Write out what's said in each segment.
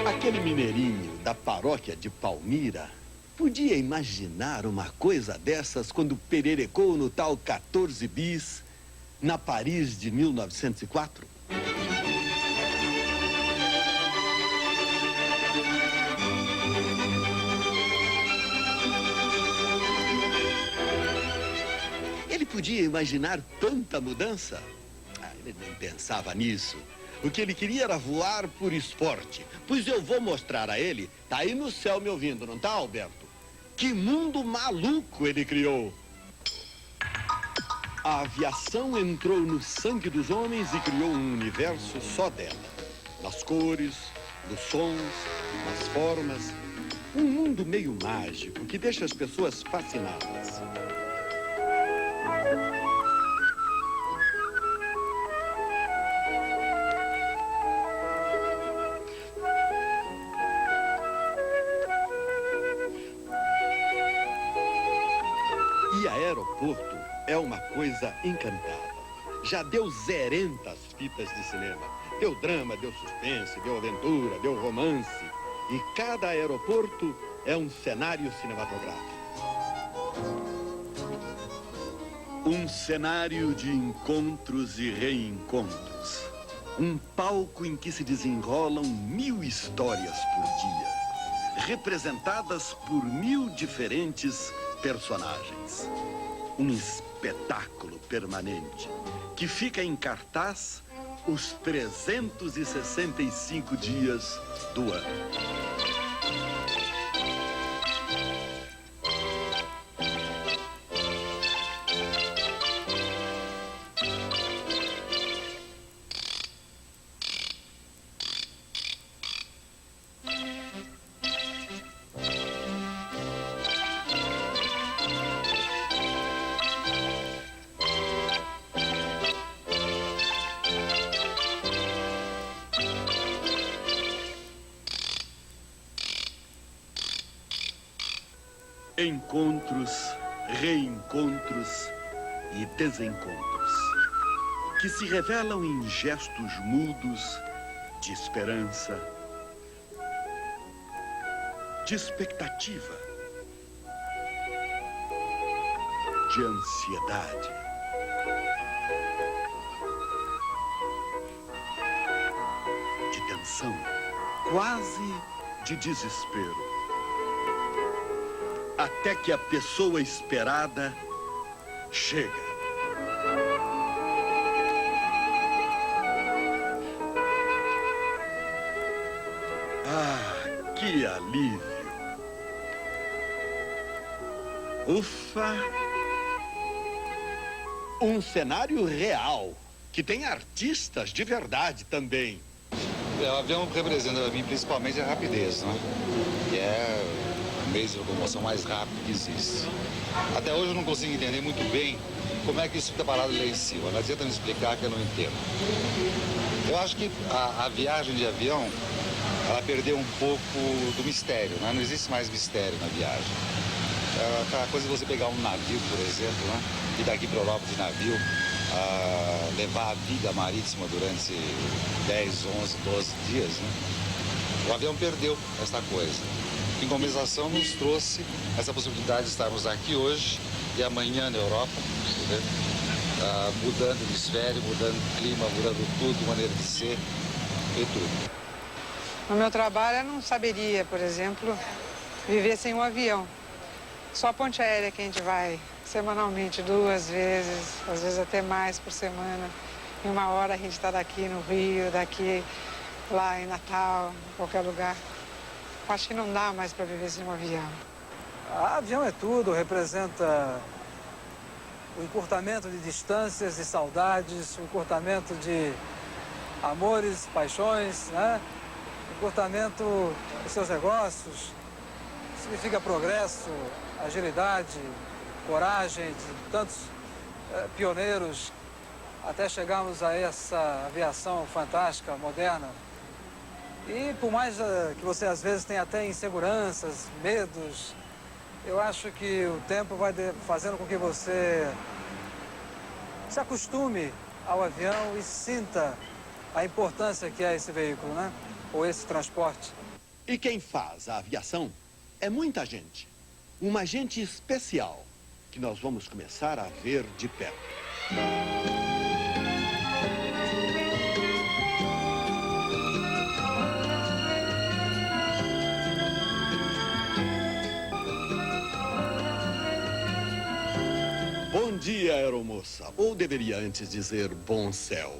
Aquele mineirinho da paróquia de Palmira podia imaginar uma coisa dessas quando pererecou no tal 14 bis, na Paris de 1904? Ele podia imaginar tanta mudança? Ele nem pensava nisso. O que ele queria era voar por esporte. Pois eu vou mostrar a ele. Tá aí no céu me ouvindo, não tá, Alberto? Que mundo maluco ele criou. A aviação entrou no sangue dos homens e criou um universo só dela. Nas cores, nos sons, nas formas. Um mundo meio mágico que deixa as pessoas fascinadas. E aeroporto é uma coisa encantada. Já deu 000 fitas de cinema. Deu drama, deu suspense, deu aventura, deu romance. E cada aeroporto é um cenário cinematográfico. Um cenário de encontros e reencontros. Um palco em que se desenrolam 1000 histórias por dia, representadas por 1000 diferentes personagens. Um espetáculo permanente que fica em cartaz os 365 dias do ano. Encontros, reencontros e desencontros, que se revelam em gestos mudos de esperança, de expectativa, de ansiedade, de tensão, quase de desespero. Até que a pessoa esperada chega. Ah, que alívio! Ufa! Um cenário real, que tem artistas de verdade também. O avião representa para mim principalmente a rapidez, né? Que é o meio de locomoção mais rápido que existe. Até hoje eu não consigo entender muito bem como é que isso fica parado lá em cima. Não adianta me explicar que eu não entendo. Eu acho que a viagem de avião, ela perdeu um pouco do mistério, né? Não existe mais mistério na viagem. É aquela coisa de você pegar um navio, por exemplo, né? E daqui para a Europa de navio, levar a vida marítima durante 10, 11, 12 dias, né? O avião perdeu esta coisa. Em compensação, nos trouxe essa possibilidade de estarmos aqui hoje e amanhã na Europa, né? Mudando o hemisfério, mudando o clima, mudando tudo, maneira de ser e tudo. No meu trabalho, eu não saberia, por exemplo, viver sem um avião. Só a ponte aérea que a gente vai semanalmente 2 vezes, às vezes até mais por semana. Em uma hora a gente está daqui no Rio, daqui lá em Natal, em qualquer lugar. Acho que não dá mais para viver sem um avião. Avião é tudo, representa o encurtamento de distâncias e saudades, o encurtamento de amores, paixões, né? O encurtamento dos seus negócios, significa progresso, agilidade, coragem de tantos pioneiros até chegarmos a essa aviação fantástica, moderna. E por mais que você às vezes tenha até inseguranças, medos, eu acho que o tempo vai fazendo com que você se acostume ao avião e sinta a importância que é esse veículo, né? Ou esse transporte. E quem faz a aviação é muita gente. Uma gente especial que nós vamos começar a ver de perto. Bom dia, aeromoça. Ou deveria antes dizer bom céu.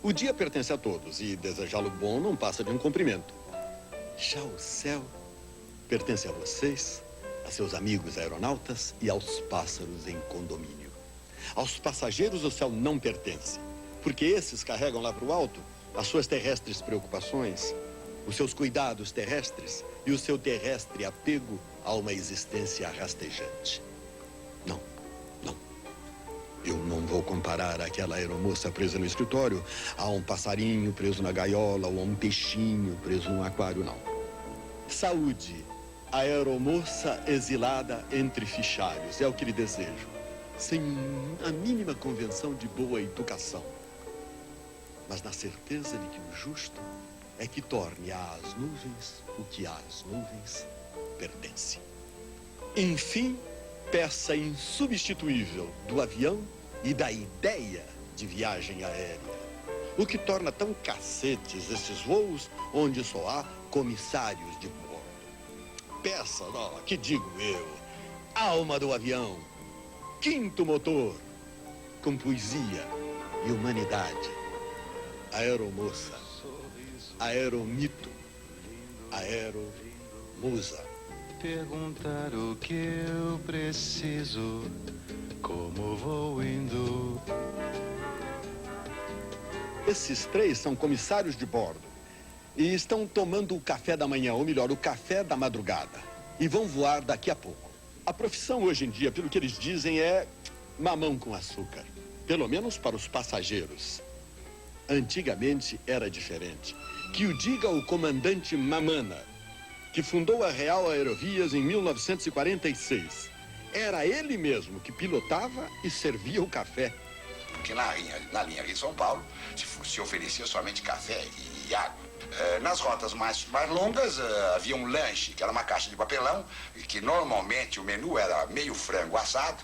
O dia pertence a todos e desejá-lo bom não passa de um cumprimento. Já o céu pertence a vocês, a seus amigos aeronautas e aos pássaros em condomínio. Aos passageiros o céu não pertence, porque esses carregam lá para o alto as suas terrestres preocupações, os seus cuidados terrestres e o seu terrestre apego a uma existência rastejante. Não, não. Eu não vou comparar aquela aeromoça presa no escritório a um passarinho preso na gaiola ou a um peixinho preso num aquário, não. Saúde, a aeromoça exilada entre fichários, é o que lhe desejo, sem a mínima convenção de boa educação. Mas na certeza de que o justo é que torne às nuvens o que às nuvens pertence. Enfim, peça insubstituível do avião e da ideia de viagem aérea. O que torna tão cacetes esses voos onde só há comissários de bordo. Peça, que digo eu, alma do avião, quinto motor, com poesia e humanidade. Aeromoça, aeromito, aeromusa. Perguntar o que eu preciso, como vou indo. Esses três são comissários de bordo e estão tomando o café da manhã, ou melhor, o café da madrugada, e vão voar daqui a pouco. A profissão hoje em dia, pelo que eles dizem, é mamão com açúcar, pelo menos para os passageiros. Antigamente era diferente. Que o diga o comandante Mamana, que fundou a Real Aerovias em 1946. Era ele mesmo que pilotava e servia o café. Porque na linha Rio-São Paulo se oferecia somente café e água. Nas rotas mais longas havia um lanche, que era uma caixa de papelão, que normalmente o menu era meio frango assado,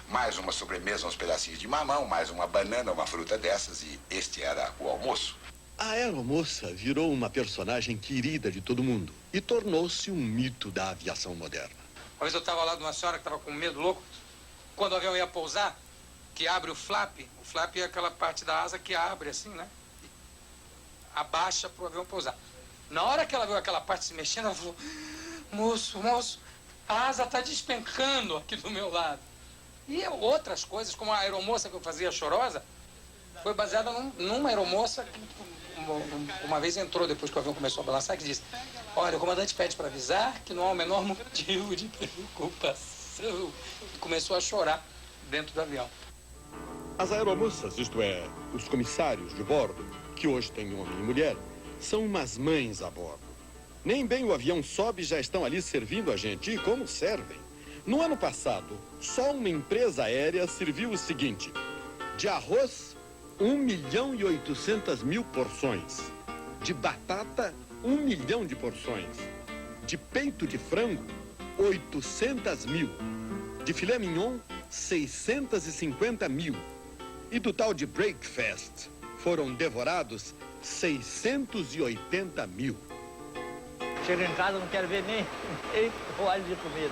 mais uma sobremesa, uns pedacinhos de mamão, mais uma banana, uma fruta dessas, e este era o almoço. A aeromoça virou uma personagem querida de todo mundo e tornou-se um mito da aviação moderna. Uma vez eu estava lá de uma senhora que estava com medo louco, quando o avião ia pousar, que abre o flap é aquela parte da asa que abre assim, né? Abaixa para o avião pousar. Na hora que ela viu aquela parte se mexendo, ela falou: moço, a asa está despencando aqui do meu lado. E outras coisas, como a aeromoça que eu fazia chorosa, foi baseada numa aeromoça que uma vez entrou, depois que o avião começou a balançar, que disse: olha, o comandante pede para avisar que não há o menor motivo de preocupação. E começou a chorar dentro do avião. As aeromoças, isto é, os comissários de bordo, que hoje tem homem e mulher, são umas mães a bordo. Nem bem o avião sobe e já estão ali servindo a gente. E como servem? No ano passado, só uma empresa aérea serviu o seguinte: de arroz, 1.800.000 porções. De batata, 1 milhão de porções. De peito de frango, 800.000. De filé mignon, 650.000. E do tal de breakfast, foram devorados 680.000. Chego em casa, não quero ver nem óleo de comida.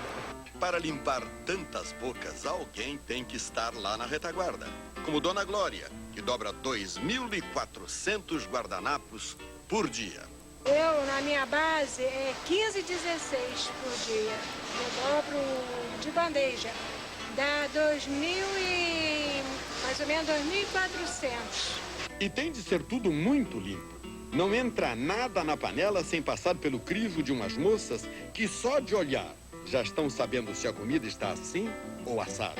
Para limpar tantas bocas, alguém tem que estar lá na retaguarda. Como Dona Glória, que dobra 2.400 guardanapos por dia. Eu, na minha base, é 15, 16 por dia. Eu dobro de bandeja. Dá mais ou menos 2.400. E tem de ser tudo muito limpo. Não entra nada na panela sem passar pelo crivo de umas moças que só de olhar já estão sabendo se a comida está assim ou assada.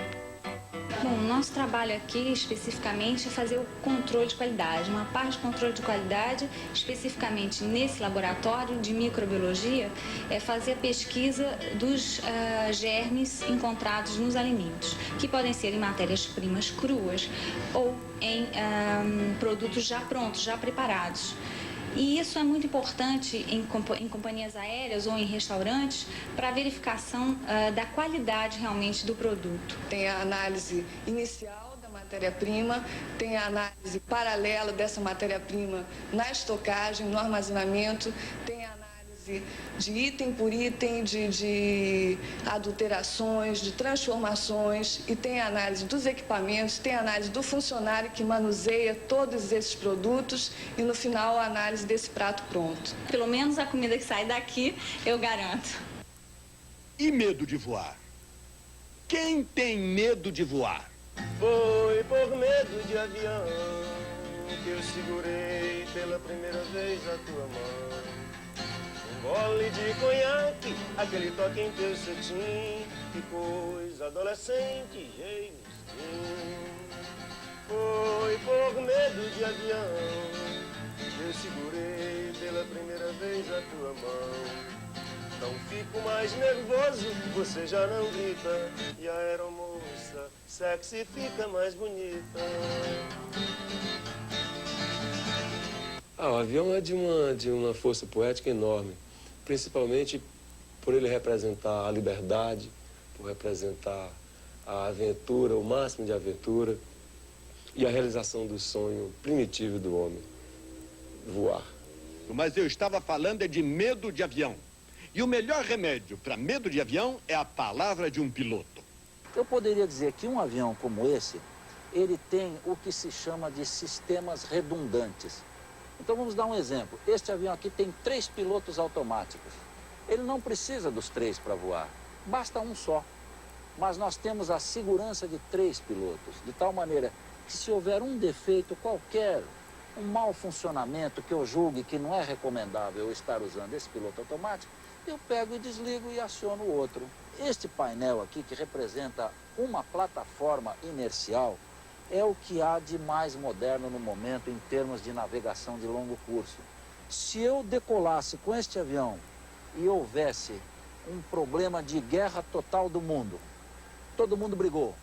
Bom, o nosso trabalho aqui, especificamente, é fazer o controle de qualidade. Uma parte de controle de qualidade, especificamente nesse laboratório de microbiologia, é fazer a pesquisa dos germes encontrados nos alimentos, que podem ser em matérias-primas cruas ou em produtos já prontos, já preparados. E isso é muito importante em companhias aéreas ou em restaurantes para verificação da qualidade realmente do produto. Tem a análise inicial da matéria-prima, tem a análise paralela dessa matéria-prima na estocagem, no armazenamento, tem a análise de item por item, de adulterações, de transformações, e tem a análise dos equipamentos, tem a análise do funcionário que manuseia todos esses produtos e, no final, a análise desse prato pronto. Pelo menos a comida que sai daqui, eu garanto. E medo de voar? Quem tem medo de voar? Foi por medo de avião que eu segurei pela primeira vez a tua mão. Gole de conhaque, aquele toque em teu cetim, que coisa adolescente, Jameson. Foi por medo de avião que eu segurei pela primeira vez a tua mão. Não fico mais nervoso, você já não grita, e a aeromoça sexy fica mais bonita. O avião é de uma força poética enorme. Principalmente por ele representar a liberdade, por representar a aventura, o máximo de aventura e a realização do sonho primitivo do homem, voar. Mas eu estava falando de medo de avião. E o melhor remédio para medo de avião é a palavra de um piloto. Eu poderia dizer que um avião como esse, ele tem o que se chama de sistemas redundantes. Então vamos dar um exemplo. Este avião aqui tem 3 pilotos automáticos. Ele não precisa dos 3 para voar, basta um só. Mas nós temos a segurança de 3 pilotos, de tal maneira que se houver um defeito qualquer, um mau funcionamento que eu julgue que não é recomendável eu estar usando esse piloto automático, eu pego e desligo e aciono o outro. Este painel aqui, que representa uma plataforma inercial, é o que há de mais moderno no momento em termos de navegação de longo curso. Se eu decolasse com este avião e houvesse um problema de guerra total do mundo, todo mundo brigou,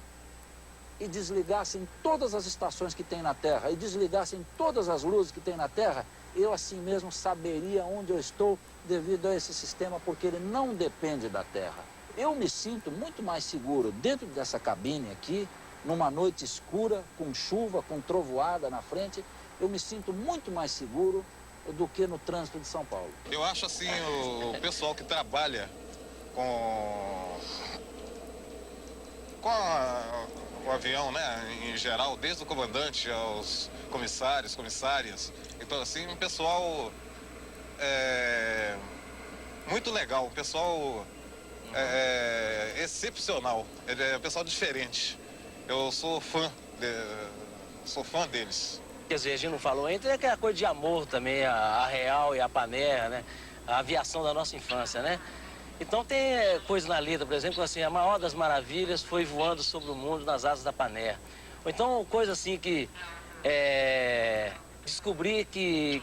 e desligassem todas as estações que tem na Terra, e desligassem todas as luzes que tem na Terra, eu assim mesmo saberia onde eu estou devido a esse sistema, porque ele não depende da Terra. Eu me sinto muito mais seguro dentro dessa cabine aqui, numa noite escura, com chuva, com trovoada na frente, eu me sinto muito mais seguro do que no trânsito de São Paulo. Eu acho assim, o pessoal que trabalha com o avião, né, em geral, desde o comandante aos comissários, comissárias, então assim, um pessoal muito legal, um pessoal excepcional, é um pessoal diferente. Eu sou fã deles. Quer dizer, a gente não falou ainda, é aquela coisa de amor também, a Real e a Paner, né? A aviação da nossa infância, né? Então tem coisa na letra, por exemplo, assim, a maior das maravilhas foi voando sobre o mundo nas asas da Paner. Ou então coisa assim que descobrir que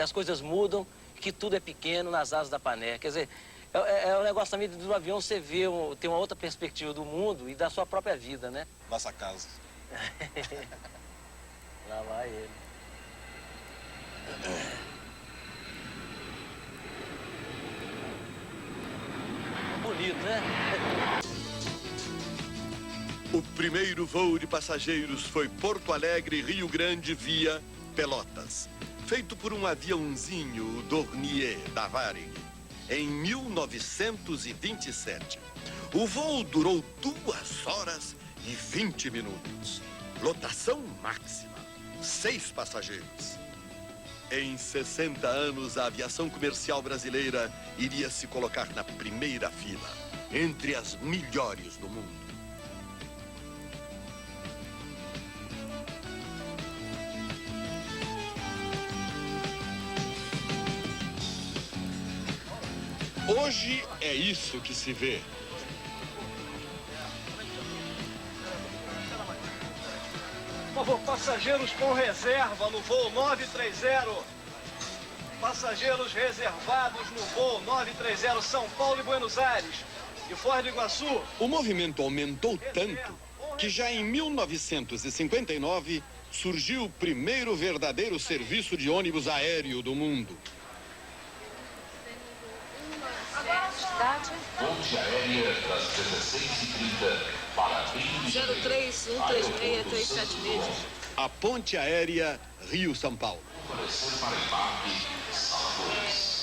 as coisas mudam, que tudo é pequeno nas asas da Paner. Quer dizer, é um negócio também do avião, você vê, tem uma outra perspectiva do mundo e da sua própria vida, né? Nossa casa. Lá vai ele. Bonito, né? O primeiro voo de passageiros foi Porto Alegre, Rio Grande, via Pelotas. Feito por um aviãozinho, o Dornier, da Varig, em 1927. O voo durou 2 horas e 20 minutos. Lotação máxima, 6 passageiros. Em 60 anos, a aviação comercial brasileira iria se colocar na primeira fila, entre as melhores do mundo. Hoje é isso que se vê. Por favor, passageiros com reserva no voo 930. Passageiros reservados no voo 930 São Paulo e Buenos Aires e Foz do Iguaçu. O movimento aumentou tanto que já em 1959 surgiu o primeiro verdadeiro serviço de ônibus aéreo do mundo. Ponte aérea das 16h30 para 03136-376. A ponte aérea Rio-São Paulo. Aparecer para embarque, Salvadores.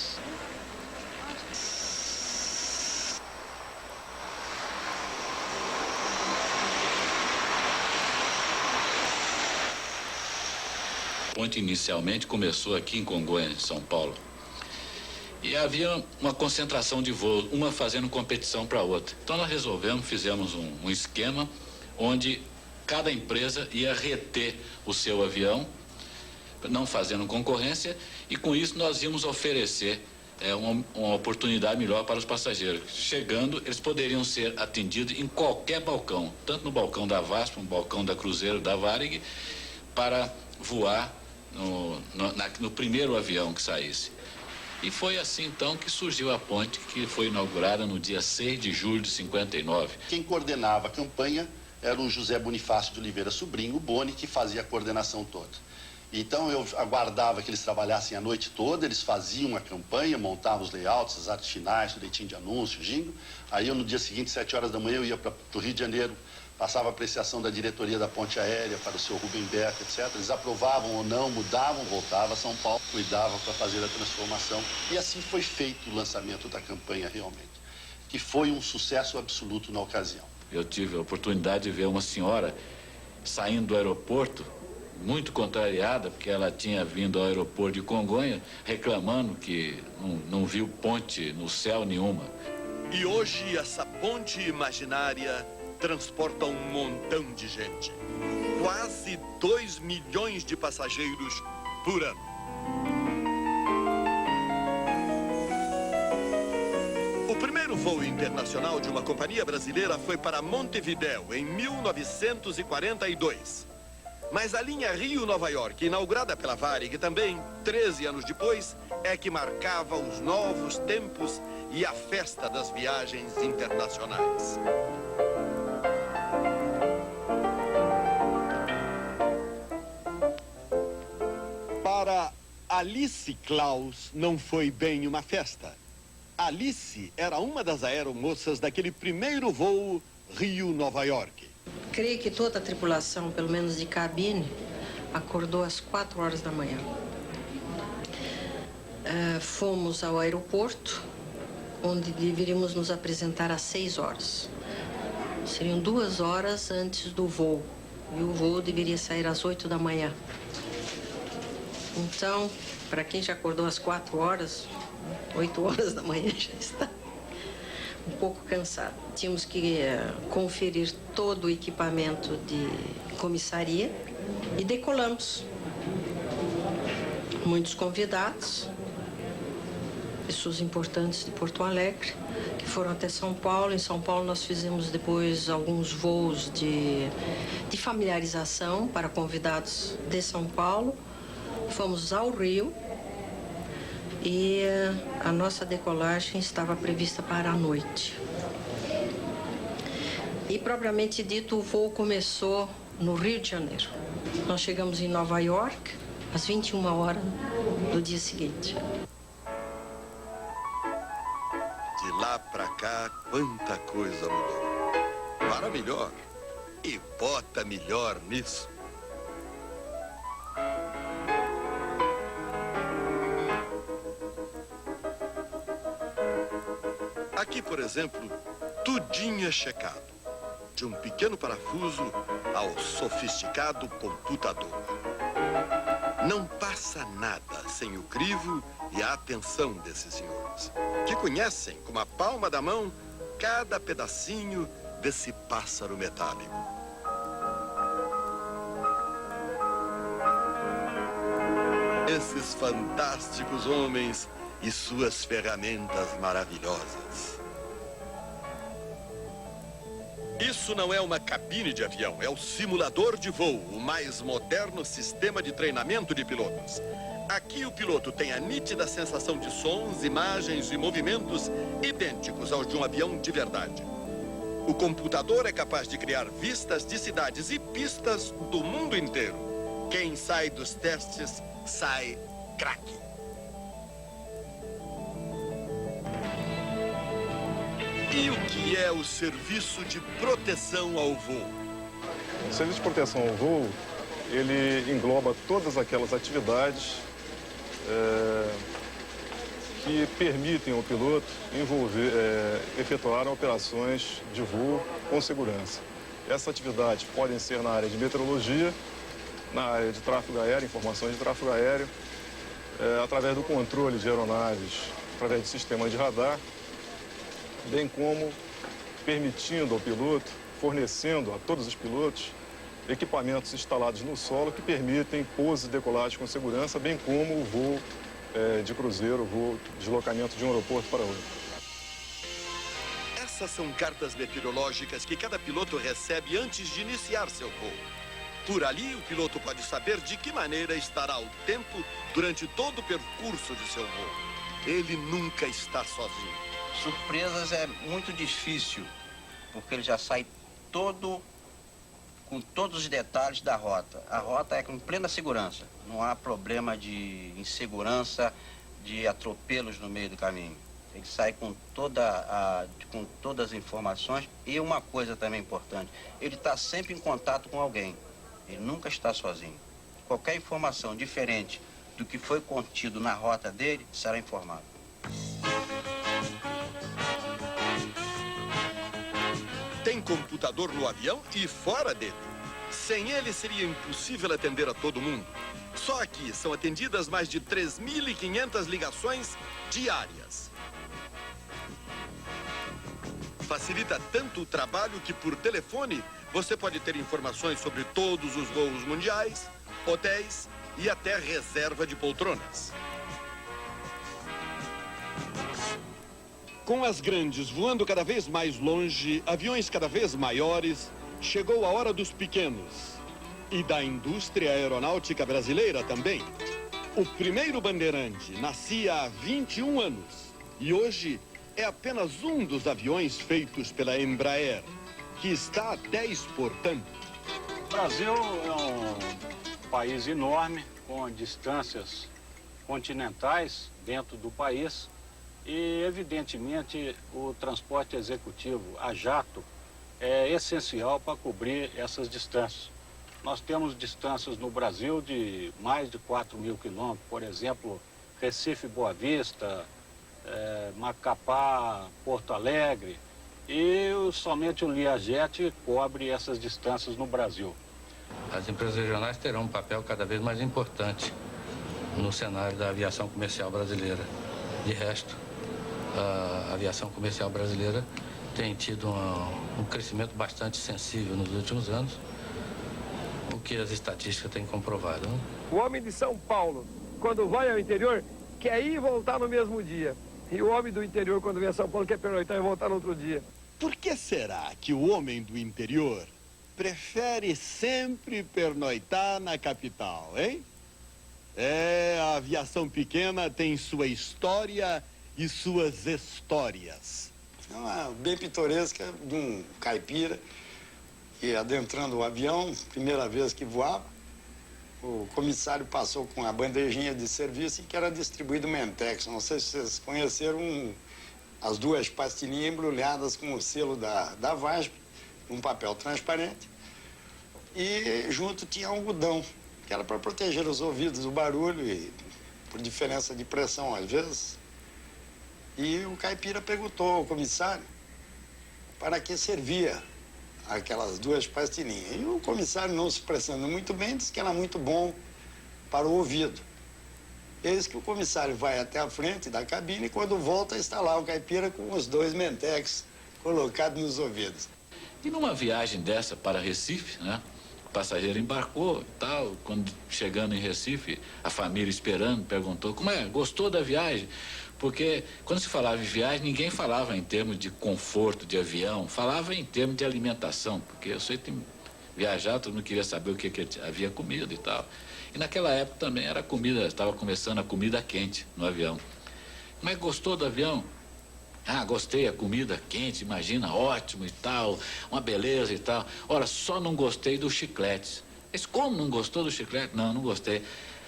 A ponte inicialmente começou aqui em Congonhas, São Paulo. E havia uma concentração de voos, uma fazendo competição para a outra. Então nós fizemos um esquema onde cada empresa ia reter o seu avião, não fazendo concorrência, e com isso nós íamos oferecer uma oportunidade melhor para os passageiros. Chegando, eles poderiam ser atendidos em qualquer balcão, tanto no balcão da VASP, no balcão da Cruzeiro, da Varig, para voar no primeiro avião que saísse. E foi assim, então, que surgiu a ponte, que foi inaugurada no dia 6 de julho de 59. Quem coordenava a campanha era o José Bonifácio de Oliveira Sobrinho, o Boni, que fazia a coordenação toda. Então, eu aguardava que eles trabalhassem a noite toda, eles faziam a campanha, montavam os layouts, as artes finais, o leitinho de anúncio, jingle. Aí, eu, no dia seguinte, 7 horas da manhã, eu ia para o Rio de Janeiro, passava a apreciação da diretoria da ponte aérea para o seu Rubem Berta, etc. Eles aprovavam ou não, mudavam, voltava a São Paulo, cuidava para fazer a transformação. E assim foi feito o lançamento da campanha realmente, que foi um sucesso absoluto na ocasião. Eu tive a oportunidade de ver uma senhora saindo do aeroporto, muito contrariada, porque ela tinha vindo ao aeroporto de Congonha, reclamando que não viu ponte no céu nenhuma. E hoje essa ponte imaginária transporta um montão de gente. Quase 2 milhões de passageiros por ano. O primeiro voo internacional de uma companhia brasileira foi para Montevidéu, em 1942. Mas a linha Rio-Nova York, inaugurada pela Varig também 13 anos depois, é que marcava os novos tempos e a festa das viagens internacionais. Para Alice Klaus, não foi bem uma festa. Alice era uma das aeromoças daquele primeiro voo Rio-Nova York. Creio que toda a tripulação, pelo menos de cabine, acordou às 4 horas da manhã. Fomos ao aeroporto, onde deveríamos nos apresentar às 6 horas. Seriam 2 horas antes do voo. E o voo deveria sair às 8 da manhã. Então, para quem já acordou às 4 horas, 8 horas da manhã já está um pouco cansado. Tínhamos que conferir todo o equipamento de comissaria e decolamos. Muitos convidados, pessoas importantes de Porto Alegre, que foram até São Paulo. Em São Paulo nós fizemos depois alguns voos de familiarização para convidados de São Paulo. Fomos ao Rio e a nossa decolagem estava prevista para a noite. E, propriamente dito, o voo começou no Rio de Janeiro. Nós chegamos em Nova York às 21 horas do dia seguinte. De lá pra cá, quanta coisa mudou. Para melhor. E bota melhor nisso. Aqui, por exemplo, tudinho é checado. De um pequeno parafuso ao sofisticado computador. Não passa nada sem o crivo e a atenção desses senhores, que conhecem com a palma da mão cada pedacinho desse pássaro metálico. Esses fantásticos homens e suas ferramentas maravilhosas. Isso não é uma cabine de avião, é o simulador de voo, o mais moderno sistema de treinamento de pilotos. Aqui o piloto tem a nítida sensação de sons, imagens e movimentos idênticos aos de um avião de verdade. O computador é capaz de criar vistas de cidades e pistas do mundo inteiro. Quem sai dos testes sai craque. E o que é o serviço de proteção ao voo? O serviço de proteção ao voo, ele engloba todas aquelas atividades que permitem ao piloto efetuar operações de voo com segurança. Essas atividades podem ser na área de meteorologia, na área de tráfego aéreo, informações de tráfego aéreo, através do controle de aeronaves, através de sistemas de radar, bem como permitindo ao piloto, fornecendo a todos os pilotos, equipamentos instalados no solo que permitem pousos e decolagens com segurança, bem como o voo de cruzeiro, o voo de deslocamento de um aeroporto para outro. Essas são cartas meteorológicas que cada piloto recebe antes de iniciar seu voo. Por ali, o piloto pode saber de que maneira estará o tempo durante todo o percurso de seu voo. Ele nunca está sozinho. Surpresas é muito difícil, porque ele já sai com todos os detalhes da rota. A rota é com plena segurança. Não há problema de insegurança, de atropelos no meio do caminho. Ele sai com todas as informações. E uma coisa também importante, ele está sempre em contato com alguém. Ele nunca está sozinho. Qualquer informação diferente do que foi contido na rota dele, será informado. Tem computador no avião e fora dele. Sem ele, seria impossível atender a todo mundo. Só aqui são atendidas mais de 3.500 ligações diárias. Facilita tanto o trabalho que, por telefone, você pode ter informações sobre todos os voos mundiais, hotéis e até reserva de poltronas. Com as grandes voando cada vez mais longe, aviões cada vez maiores, chegou a hora dos pequenos. E da indústria aeronáutica brasileira também. O primeiro Bandeirante nascia há 21 anos. E hoje é apenas um dos aviões feitos pela Embraer, que está até exportando. O Brasil é um país enorme, com distâncias continentais dentro do país. E, evidentemente, o transporte executivo a jato é essencial para cobrir essas distâncias. Nós temos distâncias no Brasil de mais de 4.000 quilômetros, por exemplo, Recife, Boa Vista, Macapá, Porto Alegre, e somente o Learjet cobre essas distâncias no Brasil. As empresas regionais terão um papel cada vez mais importante no cenário da aviação comercial brasileira. De resto, a aviação comercial brasileira tem tido um crescimento bastante sensível nos últimos anos, o que as estatísticas têm comprovado. Né? O homem de São Paulo, quando vai ao interior, quer ir e voltar no mesmo dia. E o homem do interior, quando vem a São Paulo, quer pernoitar e voltar no outro dia. Por que será que o homem do interior prefere sempre pernoitar na capital, hein? A aviação pequena tem sua história e suas histórias. É uma bem pitoresca de um caipira que, adentrando o avião, primeira vez que voava, o comissário passou com a bandejinha de serviço e que era distribuído Mentex. Não sei se vocês conheceram as duas pastilhinhas embrulhadas com o selo da VASP, um papel transparente, e junto tinha algodão, que era para proteger os ouvidos do barulho e por diferença de pressão às vezes. E o caipira perguntou ao comissário para que servia aquelas duas pastilhinhas. E o comissário, não se expressando muito bem, disse que era muito bom para o ouvido. Eis que o comissário vai até a frente da cabine e quando volta está lá o caipira com os dois Mentex colocados nos ouvidos. E numa viagem dessa para Recife, né? O passageiro embarcou e tal, quando chegando em Recife, a família esperando, perguntou, como é, gostou da viagem? Porque quando se falava em viagem, ninguém falava em termos de conforto de avião, falava em termos de alimentação, porque eu sei que viajar, todo mundo queria saber o que havia comido e tal. E naquela época também era comida, estava começando a comida quente no avião. Mas gostou do avião? Ah, gostei, a comida quente, imagina, ótimo e tal, uma beleza e tal. Ora, só não gostei dos chicletes. Mas como não gostou do chiclete? Não, não gostei.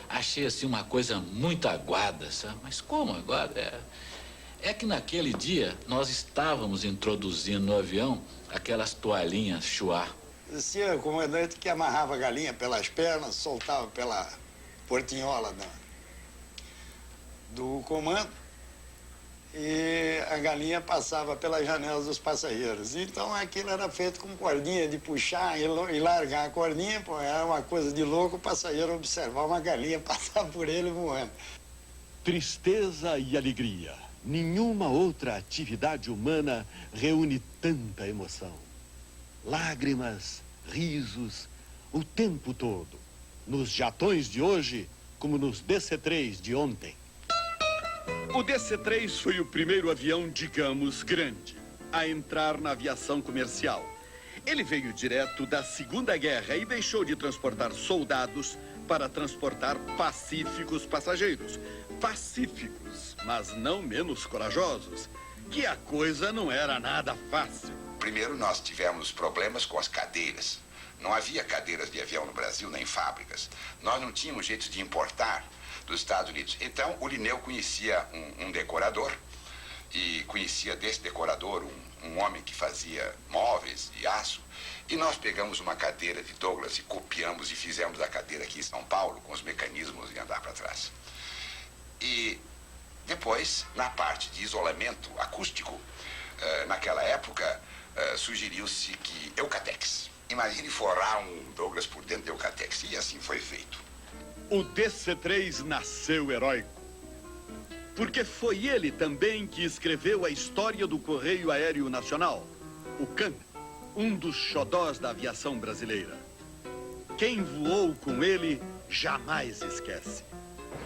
Achei assim uma coisa muito aguada, sabe? Mas como aguada? É que naquele dia nós estávamos introduzindo no avião aquelas toalhinhas chuá. Existia o comandante que amarrava a galinha pelas pernas, soltava pela portinhola do comando e a galinha passava pelas janelas dos passageiros. Então aquilo era feito com cordinha de puxar e largar a cordinha, pô, era uma coisa de louco o passageiro observar uma galinha passar por ele voando. Tristeza e alegria. Nenhuma outra atividade humana reúne tanta emoção. Lágrimas, risos, o tempo todo. Nos jatões de hoje, como nos DC-3 de ontem. O DC-3 foi o primeiro avião, digamos, grande, a entrar na aviação comercial. Ele veio direto da Segunda Guerra e deixou de transportar soldados para transportar pacíficos passageiros. Pacíficos, mas não menos corajosos, que a coisa não era nada fácil. Primeiro nós tivemos problemas com as cadeiras. Não havia cadeiras de avião no Brasil, nem fábricas. Nós não tínhamos jeito de importar dos Estados Unidos. Então o Linneu conhecia um decorador e conhecia desse decorador um homem que fazia móveis de aço. E nós pegamos uma cadeira de Douglas e copiamos e fizemos a cadeira aqui em São Paulo com os mecanismos de andar para trás. E depois, na parte de isolamento acústico, naquela época, sugeriu-se que Eucatex. Imagine forrar um Douglas por dentro de Eucatex. E assim foi feito. O DC-3 nasceu heróico. Porque foi ele também que escreveu a história do Correio Aéreo Nacional, o CAN, um dos xodós da aviação brasileira. Quem voou com ele jamais esquece.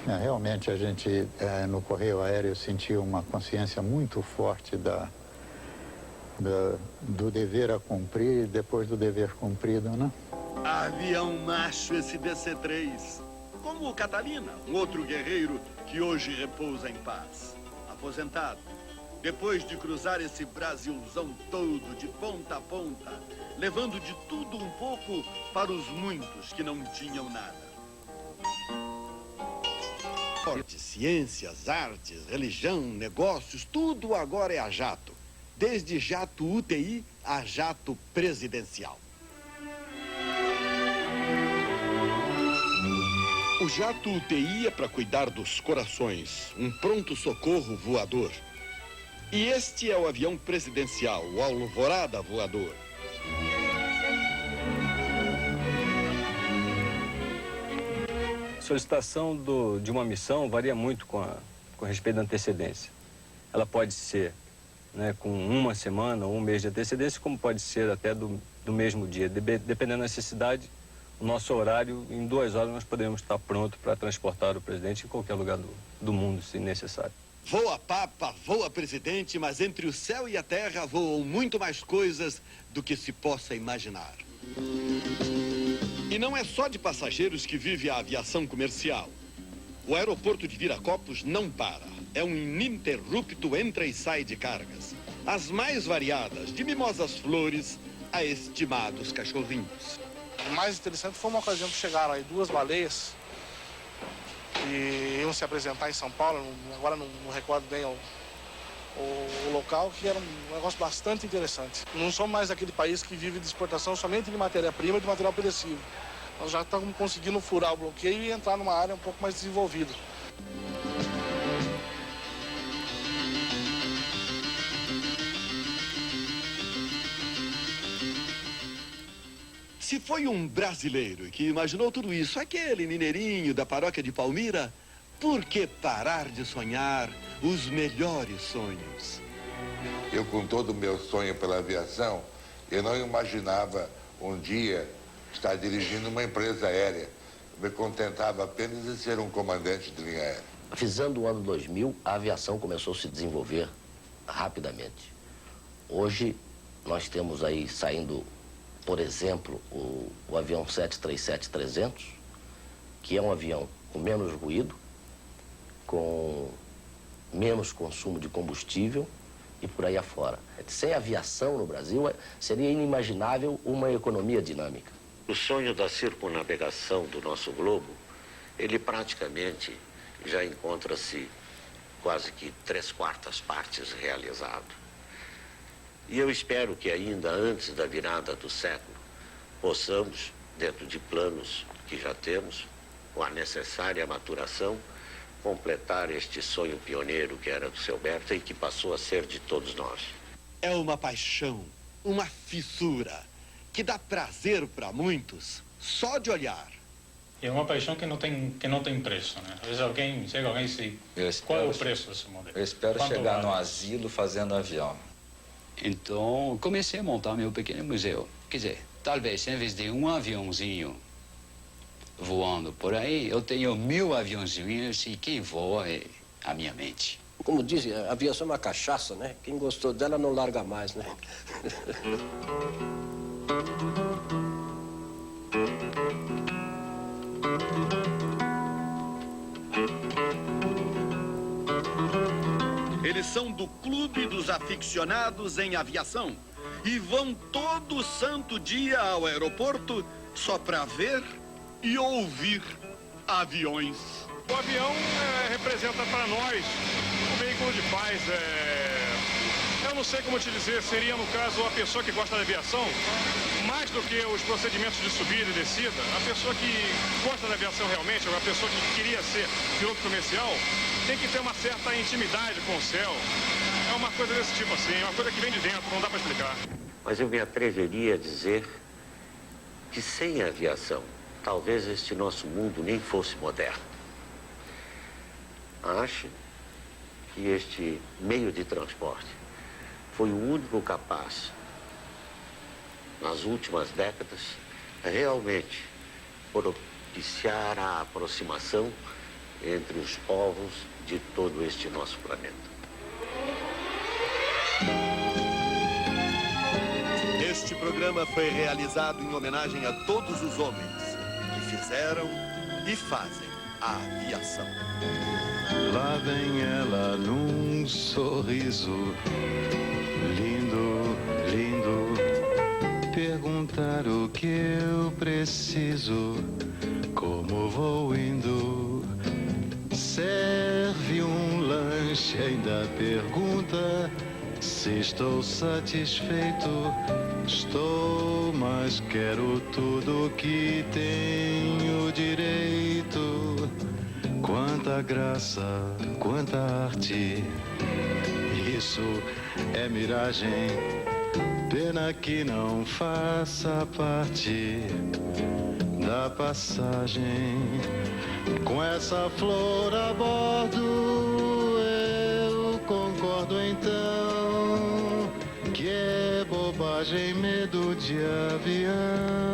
Realmente a gente, no Correio Aéreo, sentiu uma consciência muito forte do dever a cumprir e depois do dever cumprido, né? Avião macho esse DC-3. Como o Catalina, um outro guerreiro que hoje repousa em paz. Aposentado. Depois de cruzar esse Brasilzão todo, de ponta a ponta, levando de tudo um pouco para os muitos que não tinham nada. Ciências, artes, religião, negócios, tudo agora é a jato. Desde jato UTI a jato presidencial. O jato UTI é para cuidar dos corações, um pronto-socorro voador. E este é o avião presidencial, o Alvorada voador. A solicitação de uma missão varia muito com respeito à antecedência. Ela pode ser, né, com uma semana ou um mês de antecedência, como pode ser até do mesmo dia. Dependendo da necessidade, o nosso horário, em 2 horas, nós podemos estar prontos para transportar o presidente em qualquer lugar do mundo, se necessário. Voa Papa, voa Presidente, mas entre o céu e a terra voam muito mais coisas do que se possa imaginar. E não é só de passageiros que vive a aviação comercial. O aeroporto de Viracopos não para. É um ininterrupto entra e sai de cargas. As mais variadas, de mimosas flores a estimados cachorrinhos. O mais interessante foi uma ocasião que chegaram aí 2 baleias e iam se apresentar em São Paulo, agora não recordo bem o local, que era um negócio bastante interessante. Não somos mais aquele país que vive de exportação somente de matéria-prima e de material perecível. Nós já estamos conseguindo furar o bloqueio e entrar numa área um pouco mais desenvolvida. Se foi um brasileiro que imaginou tudo isso, aquele mineirinho da paróquia de Palmira, por que parar de sonhar os melhores sonhos? Eu, com todo o meu sonho pela aviação, eu não imaginava um dia estar dirigindo uma empresa aérea. Eu me contentava apenas em ser um comandante de linha aérea. Visando o ano 2000, a aviação começou a se desenvolver rapidamente. Hoje, nós temos aí saindo, por exemplo, o avião 737-300, que é um avião com menos ruído, com menos consumo de combustível e por aí afora. Sem aviação no Brasil, seria inimaginável uma economia dinâmica. O sonho da circunnavegação do nosso globo, ele praticamente já encontra-se quase que 3/4 partes realizado. E eu espero que ainda antes da virada do século, possamos, dentro de planos que já temos, com a necessária maturação, completar este sonho pioneiro que era do seu Berta e que passou a ser de todos nós. É uma paixão, uma fissura, que dá prazer para muitos só de olhar. É uma paixão que não tem preço, né? Às vezes chega alguém e diz, qual é o preço desse modelo? Eu espero Quanto chegar vale? no asilo fazendo avião. Então, comecei a montar meu pequeno museu. Quer dizer, talvez em vez de um aviãozinho voando por aí, eu tenho 1000 aviãozinhos e quem voa é a minha mente. Como dizem, a aviação é uma cachaça, né? Quem gostou dela não larga mais, né? Eles são do Clube dos Aficionados em Aviação e vão todo santo dia ao aeroporto só para ver e ouvir aviões. O avião representa para nós um veículo de paz. Eu não sei como te dizer, seria no caso a pessoa que gosta da aviação, mais do que os procedimentos de subida e descida, a pessoa que gosta da aviação realmente, a pessoa que queria ser piloto comercial, tem que ter uma certa intimidade com o céu. É uma coisa desse tipo assim, é uma coisa que vem de dentro, não dá para explicar. Mas eu me atreveria a dizer que sem a aviação, talvez este nosso mundo nem fosse moderno. Acho que este meio de transporte foi o único capaz, nas últimas décadas, realmente propiciar a aproximação entre os povos de todo este nosso planeta. Este programa foi realizado em homenagem a todos os homens que fizeram e fazem a aviação. Lá vem ela num sorriso lindo, lindo, perguntar o que eu preciso, como vou indo. Serve um lanche, ainda pergunta se estou satisfeito. Estou, mas quero tudo que tenho direito. Quanta graça, quanta arte, isso é miragem. Pena que não faça parte da passagem. Com essa flor a bordo, eu concordo então que é bobagem, medo de avião.